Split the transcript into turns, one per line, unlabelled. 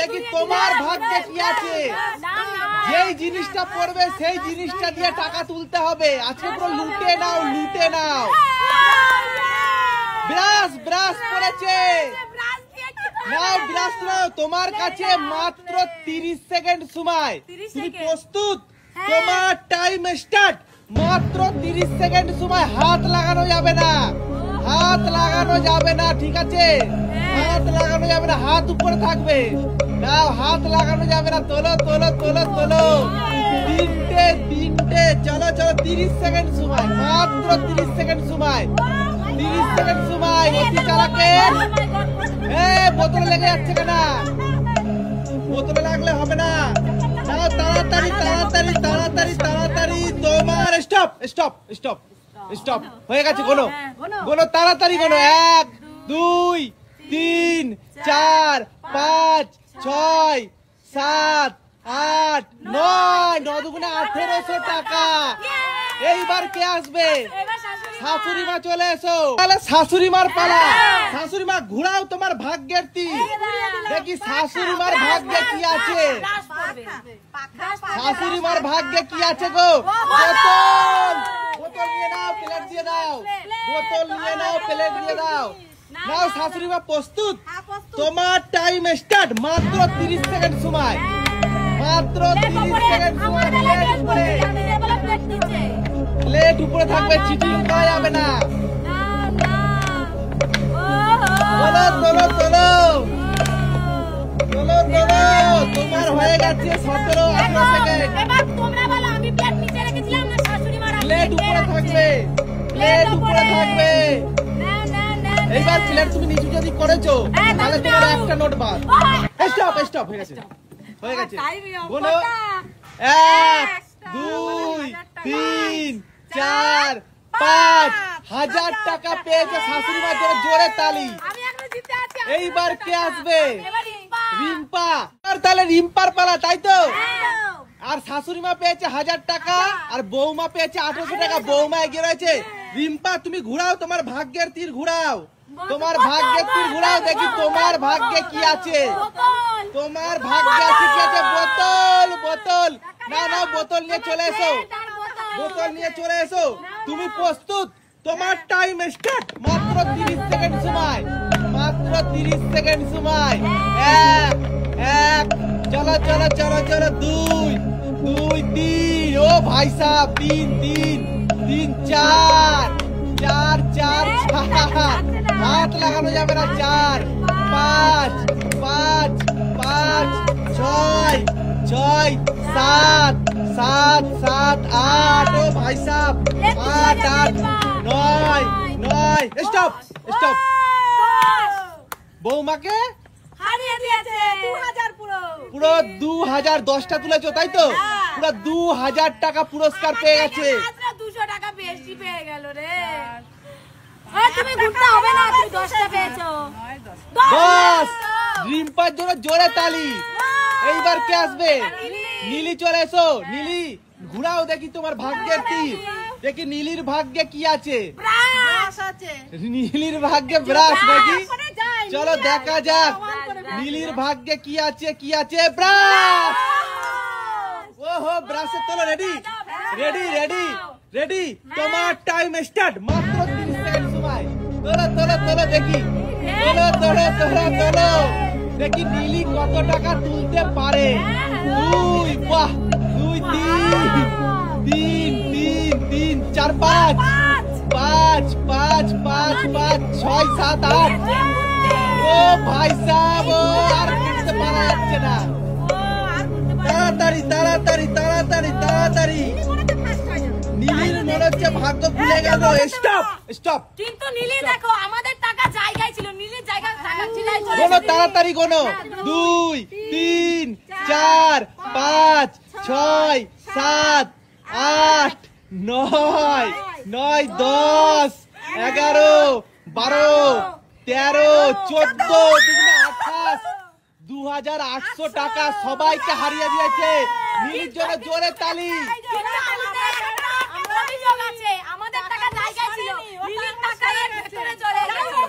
দেখি তোমার ভাগ্যে কি আছে। যেই জিনিসটা পড়বে সেই জিনিসটা দিয়ে টাকা তুলতে হবে। আজকে পুরো লুটে নাও, লুটে নাও। ব্রাশ ব্রাশ পড়েছে, নাও ব্রাশ নাও। তোমার কাছে মাত্র 30 সেকেন্ড সময়। তুমি প্রস্তুত? তোমার টাইম স্টার্ট। মাত্র 30 সেকেন্ড সময়। হাত লাগানো যাবে না, হাত লাগানো যাবে না, ঠিক আছে? হাত লাগানো যাবে না, হাত উপরে থাকবে। নাও, হাত লাগানো যাবে না। তোলো তোলো তোলো তোলো। তিনটে। চলো চলো, 30 সেকেন্ড সময়, মাত্র 30 সেকেন্ড সময়। 30 সেকেন্ড সময়। অতি চালাকে বোতলে লেগে যাচ্ছে কেন? বোতলে লাগলে হবে না। নাও, তাড়াতাড়ি তাড়াতাড়ি তাড়াতাড়ি তাড়াতাড়ি। তোমার স্টপ স্টপ স্টপ স্টপ হয়ে গেছে। গোনো গোনো, তাড়াতাড়ি গোনো। 1 2 3 4 5 6 7 8 9 9 দুগুণে 1800 টাকা। এইবার কে আসবে? শাশুড়ি মা চলে এসো। তাহলে শাশুড়ি মার পালা। শাশুড়ি মা ঘুরাও তোমার ভাগ্যের তীর। দেখি শাশুড়ি মার ভাগ্যে কি আছে। শাশুড়ি মার ভাগ্যে কি আছে গো? বোতল বোতল নিয়ে নাও, প্লেট দিয়ে দাও। বোতল নিয়ে নাও, প্লেট দিয়ে দাও। নাও শাশুড়ি মা প্রস্তুত? তোমার টাইম স্টার্ট। মাত্র 30 সেকেন্ড সময়, মাত্র 30 সেকেন্ড সময়। প্লেট উপরে থাকবে, চিটিং করা যাবে না। তোলো তোলো তোলো তোলো তোলো। তোমার হয়ে গেছে 17 18 সেকেন্ড। প্লেট উপরে থাকবে, প্লেট উপরে থাকবে। এইবার প্লেট তুমি নিচু যদি করেছো তাহলে তোমার একটা নোট বাদ। স্টপ স্টপ হয়ে গেছে, হয়ে গেছে। বলো 1 2 3 4 5 1000 টাকা পেয়েছে শাশুড়ি মা। জোরে তালি। এইবার কে আসবে? রিম্পা। তাহলে রিম্পার পালা, তাই তো? আর শাশুড়ি মা পেয়েছে 1000 টাকা আর বৌমা পেয়েছে 1800 টাকা। বৌমা এগিয়ে রয়েছে। রিম্পা তুমি ঘুরাও তোমার ভাগ্যের তীর, ঘুরাও তোমার ভাগ্যের তীর, ঘুরাও। দেখি তোমার ভাগ্যে কি আছে। তোমার ভাগ্যে আছে কি আছে? বোতল বোতল। না না, বোতল নিয়ে চলে এসো, বোতল নিয়ে চলে এসো। তুমি প্রস্তুত? তোমার টাইম স্টার্ট। মাত্র 30 সেকেন্ড সময়, মাত্র 30 সেকেন্ড সময়। 1 চলো চলো চলো চলো। 2 2 3। ও ভাই সাহেব, 3 3 3 4 4 4 5। হাত লাগানো যাবে না। 4 5 5 5 6 6 7 7 7 8। ও ভাই সাহেব, 8 8 9 9। Stop stop. বৌমাকে
হারিয়ে দিয়েছে 2000
পুরো 2000। 10টা তুলেছো তাই তো? পুরো 2000 টাকা পুরস্কার পেয়ে গেছে।
মাত্র 200 টাকা বেশি পেয়ে গেল রে। তুমি ঘুরতে হবে না, তুমি 10টা পেয়েছো।
10। রিম্পার জন্য জোরে তালি। এইবার কে আসবে? নীলি চলে এসো। নীলি ঘুরাও দেখি তোমার ভাগ্যের তীর। দেখি নীলির ভাগ্যে কি আছে।
ব্রাশ আছে।
নীলির ভাগ্যে ব্রাশ নাকি? চলো দেখা যাক নীলির ভাগ্যে কি আছে। কি আছে? ব্রাশ। ওহো, ব্রাশে তোলো। Ready ready ready ready. তোমার টাইম স্টার্ট। মাত্র 30 সেকেন্ড সময়। তোলো তোলো তোলো দেখি। তোলো তোলো তোলো তোলো। দেখি নীলি কত টাকা তুলতে পারে। 2 বাহ 2 3 3 3 3 4 5 5 5 5 5 6 7 8। ও ভাই সাহেব, আর করতে পারা যাচ্ছে না। তাড়াতাড়ি তাড়াতাড়ি তাড়াতাড়ি তাড়াতাড়ি। নীলির মনে হচ্ছে ভাগ্য খুলে গেল। Stop stop.
কিন্তু নীলি দেখো আমাদের টাকা জায়গায় ছিল, নীলির জায়গায় টাকা ছিল।
গোনো তাড়াতাড়ি গোনো। 2 3 4 5 6 7 8 9 9 10 11 12 13 14 28। 2800 টাকা সবাইকে হারিয়ে দিয়েছে। নীলির জন্য জোরে তালি।
আমাদের টাকা জায়গায় ছিল, নীলির টাকা এর ভেতরে চলে গেছে।